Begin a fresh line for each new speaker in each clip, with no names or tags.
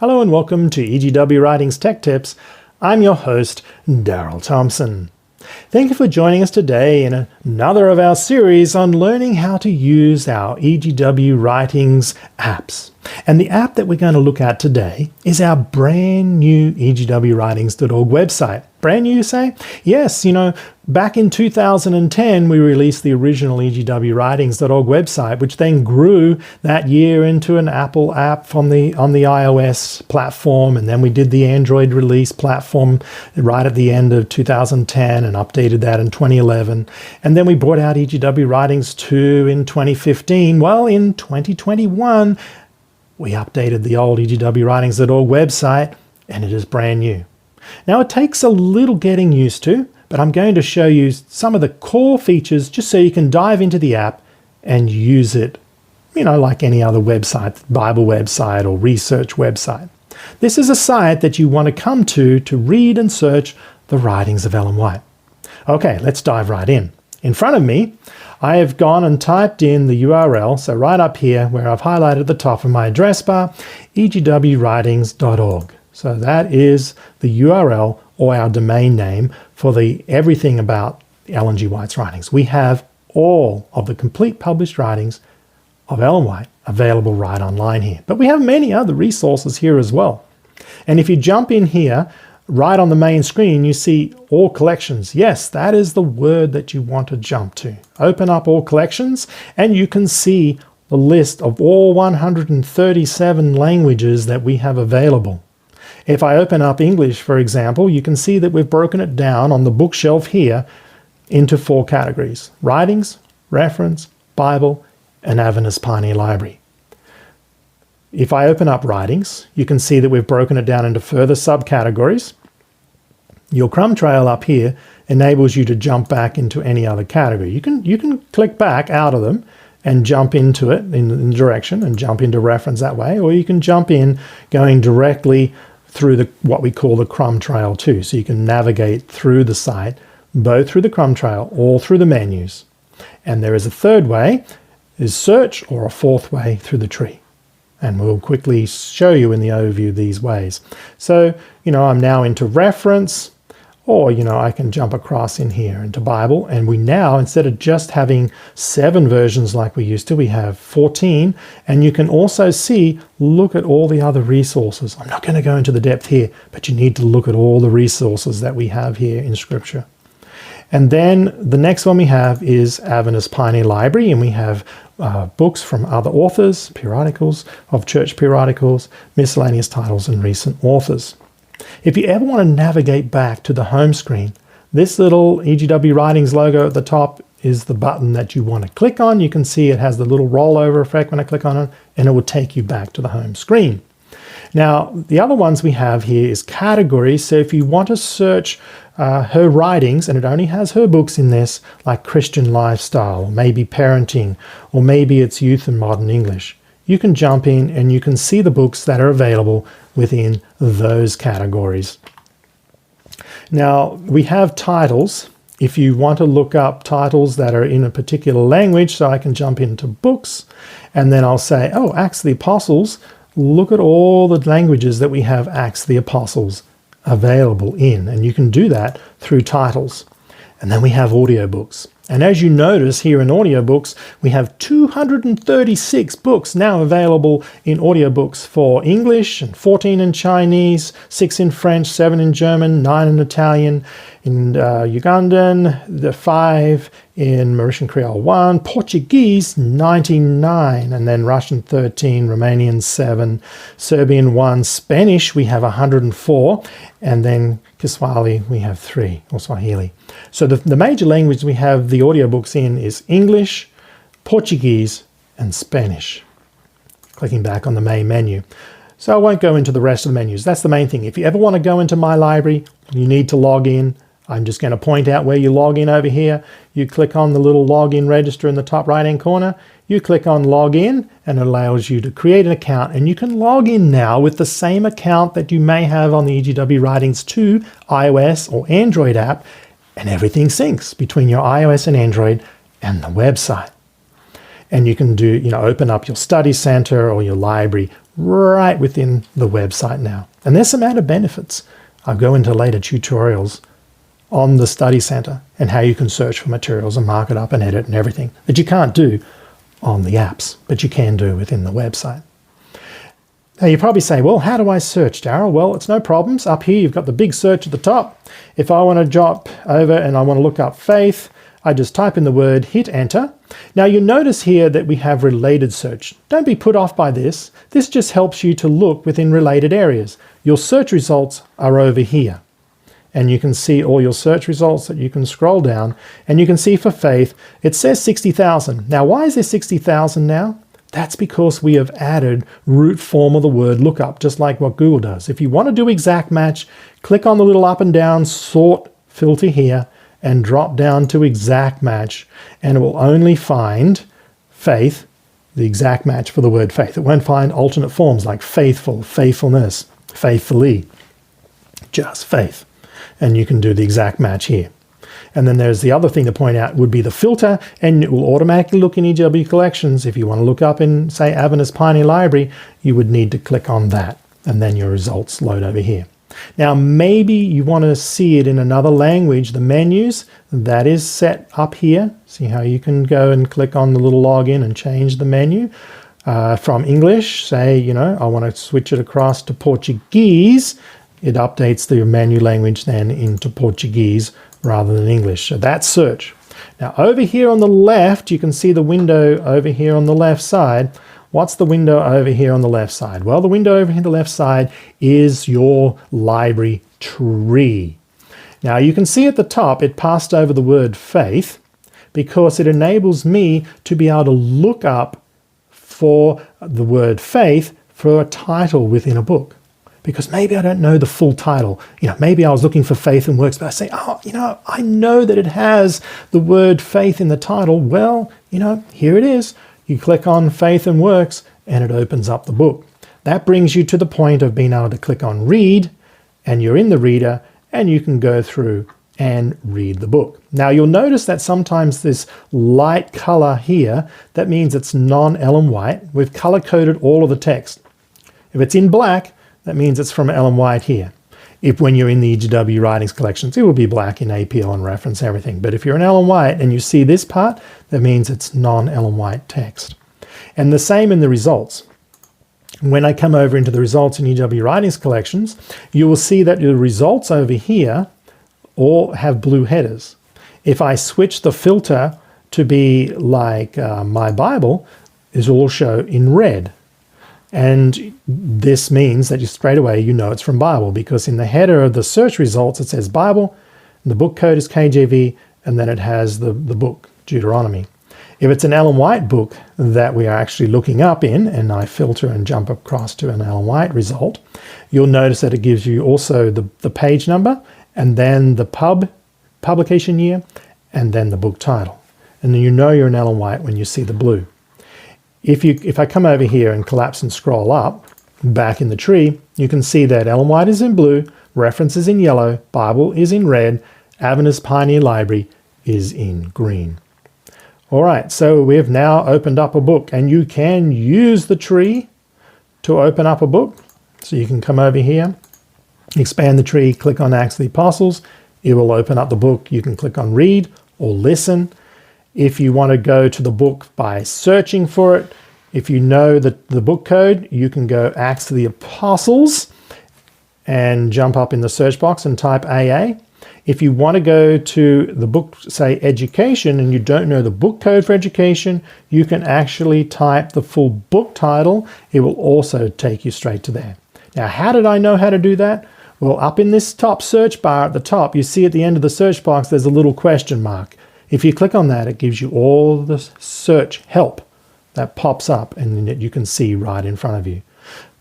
Hello and welcome to EGW Writings Tech Tips. I'm your host, Daryl Thompson. Thank you for joining us today in another of our series on learning how to use our EGW Writings apps. And the app that we're going to look at today is our brand new egwwritings.org website. Brand new, you say? Yes, back in 2010, we released the original egwwritings.org website, which then grew that year into an Apple app on the iOS platform. And then we did the Android release platform right at the end of 2010 and updated that in 2011. And then we brought out EGW Writings 2 in 2015. Well, in 2021, we updated the old egwwritings.org website, and it is brand new. Now, it takes a little getting used to, but I'm going to show you some of the core features just so you can dive into the app and use it, like any other website, Bible website or research website. This is a site that you want to come to read and search the writings of Ellen White. Okay, let's dive right in. In front of me, I have gone and typed in the URL, so right up here where I've highlighted the top of my address bar, egwwritings.org. So that is the URL or our domain name for everything about Ellen G. White's writings. We have all of the complete published writings of Ellen White available right online here. But we have many other resources here as well. And if you jump in here, right on the main screen, you see all collections. Yes, that is the word that you want to jump to. Open up all collections and you can see the list of all 137 languages that we have available. If I open up English, for example, you can see that we've broken it down on the bookshelf here into 4 categories: writings, reference, Bible, and Avernus Pioneer Library. If I open up writings, you can see that we've broken it down into further subcategories. Your crumb trail up here enables you to jump back into any other category. You can click back out of them and jump into it in the direction and jump into reference that way, or you can jump in going directly through what we call the crumb trail too. So you can navigate through the site, both through the crumb trail or through the menus. And there is a third way, is search, or a fourth way through the tree. And we'll quickly show you in the overview these ways. So, I'm now into reference, or, I can jump across in here into Bible. And we now, instead of just having 7 versions like we used to, we have 14. And you can also look at all the other resources. I'm not going to go into the depth here, but you need to look at all the resources that we have here in Scripture. And then the next one we have is Avernus Pioneer Library, and we have books from other authors, periodicals, of church periodicals, miscellaneous titles, and recent authors. If you ever want to navigate back to the home screen, this little EGW Writings logo at the top is the button that you want to click on. You can see it has the little rollover effect when I click on it, and it will take you back to the home screen. Now, the other ones we have here is categories. So if you want to search her writings, and it only has her books in this, like Christian lifestyle, maybe parenting, or maybe it's youth and modern English, you can jump in and you can see the books that are available within those categories. Now, we have titles. If you want to look up titles that are in a particular language, so I can jump into books, and then I'll say, oh, Acts of the Apostles, look at all the languages that we have Acts of the Apostles available in, and you can do that through titles. And then we have audiobooks. And as you notice here in audiobooks, we have 236 books now available in audiobooks for English, and 14 in Chinese, 6 in French, 7 in German, 9 in Italian, in Ugandan, 5 in Mauritian Creole 1, Portuguese 99, and then Russian 13, Romanian 7, Serbian 1, Spanish we have 104, and then Kiswahili we have 3, or Swahili. So the major language we have the audiobooks in is English, Portuguese, and Spanish. Clicking back on the main menu. So I won't go into the rest of the menus. That's the main thing. If you ever want to go into My Library, you need to log in. I'm just going to point out where you log in over here. You click on the little login register in the top right-hand corner. You click on Login, and it allows you to create an account. And you can log in now with the same account that you may have on the EGW Writings 2 iOS or Android app, and everything syncs between your iOS and Android and the website. And you can do, open up your study center or your library right within the website now. And there's some added benefits. I'll go into later tutorials on the study center and how you can search for materials and mark it up and edit and everything that you can't do on the apps, but you can do within the website. Now you probably say, well, how do I search, Darryl? Well, it's no problems. Up here, you've got the big search at the top. If I want to drop over and I want to look up faith, I just type in the word, hit enter. Now you notice here that we have related search. Don't be put off by this. This just helps you to look within related areas. Your search results are over here. And you can see all your search results that you can scroll down. And you can see for faith, it says 60,000. Now, why is there 60,000 now? That's because we have added root form of the word lookup, just like what Google does. If you want to do exact match, click on the little up and down sort filter here and drop down to exact match, and it will only find faith, the exact match for the word faith. It won't find alternate forms like faithful, faithfulness, faithfully, just faith. And you can do the exact match here. And then there's the other thing to point out would be the filter, and it will automatically look in EGW Collections. If you want to look up in, say, Adventist Pioneer Library, you would need to click on that, and then your results load over here. Now, maybe you want to see it in another language. The menus, that is set up here. See how you can go and click on the little login and change the menu. From English, say, I want to switch it across to Portuguese. It updates the menu language then into Portuguese rather than English. So that's search. Now over here on the left, you can see the window over here on the left side. What's the window over here on the left side? Well, the window over here on the left side is your library tree. Now you can see at the top, it passed over the word faith because it enables me to be able to look up for the word faith for a title within a book. Because maybe I don't know the full title. Maybe I was looking for Faith and Works, but I say, I know that it has the word faith in the title. Well, here it is. You click on Faith and Works and it opens up the book. That brings you to the point of being able to click on read, and you're in the reader and you can go through and read the book. Now you'll notice that sometimes this light color here, that means it's non-Ellen White. We've color coded all of the text. If it's in black, that means it's from Ellen White here. If when you're in the EGW Writings collections, it will be black in APL and reference everything. But if you're in Ellen White and you see this part, that means it's non-Ellen White text. And the same in the results. When I come over into the results in EGW Writings collections, you will see that the results over here all have blue headers. If I switch the filter to be like my Bible, it will show in red. And this means that straight away it's from Bible, because in the header of the search results it says Bible, and the book code is KJV, and then it has the book, Deuteronomy. If it's an Ellen White book that we are actually looking up in, and I filter and jump across to an Ellen White result, you'll notice that it gives you also the page number, and then the publication year, and then the book title. And then you're in Ellen White when you see the blue. If I come over here and collapse and scroll up, back in the tree, you can see that Ellen White is in blue, reference is in yellow, Bible is in red, Adventist Pioneer Library is in green. All right, so we have now opened up a book, and you can use the tree to open up a book. So you can come over here, expand the tree, click on Acts of the Apostles, it will open up the book. You can click on read or listen. If you want to go to the book by searching for it, if you know the book code, you can go Acts of the Apostles and jump up in the search box and type AA. If you want to go to the book, say education, and you don't know the book code for education, you can actually type the full book title. It will also take you straight to there. Now, how did I know how to do that? Well, up in this top search bar at the top, you see at the end of the search box, there's a little question mark. If you click on that, it gives you all the search help that pops up and that you can see right in front of you.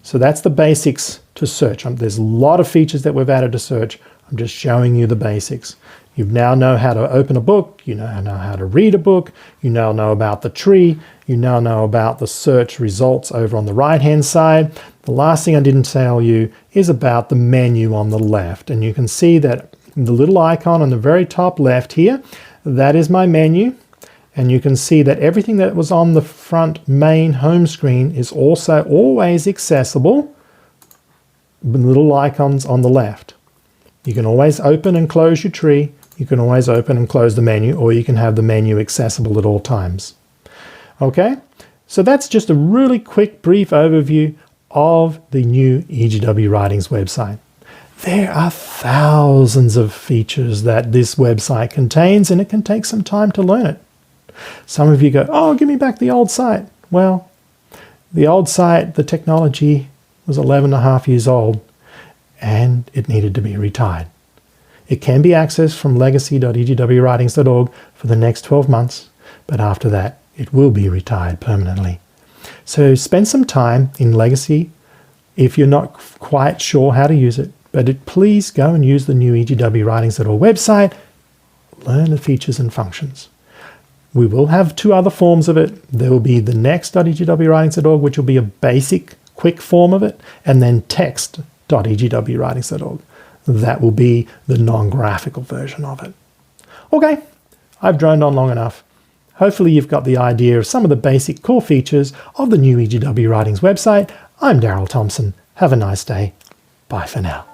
So that's the basics to search. There's a lot of features that we've added to search. I'm just showing you the basics. You now know how to open a book. You now know how to read a book. You now know about the tree. You now know about the search results over on the right-hand side. The last thing I didn't tell you is about the menu on the left. And you can see that the little icon on the very top left here, that is my menu. And you can see that everything that was on the front main home screen is also always accessible with little icons on the left. You can always open and close your tree. You can always open and close the menu, or you can have the menu accessible at all times. Okay, so that's just a really quick, brief overview of the new EGW Writings website. There are thousands of features that this website contains, and it can take some time to learn it. Some of you go, oh, give me back the old site. Well, the old site, the technology was 11.5 years old, and it needed to be retired. It can be accessed from legacy.egwwritings.org for the next 12 months, but after that, it will be retired permanently. So spend some time in Legacy if you're not quite sure how to use it, but please go and use the new egwwritings.org website, learn the features and functions. We will have 2 other forms of it. There will be the next.egwwritings.org, which will be a basic, quick form of it, and then text.egwwritings.org. That will be the non-graphical version of it. Okay, I've droned on long enough. Hopefully you've got the idea of some of the basic core features of the new EGW Writings website. I'm Daryl Thompson. Have a nice day. Bye for now.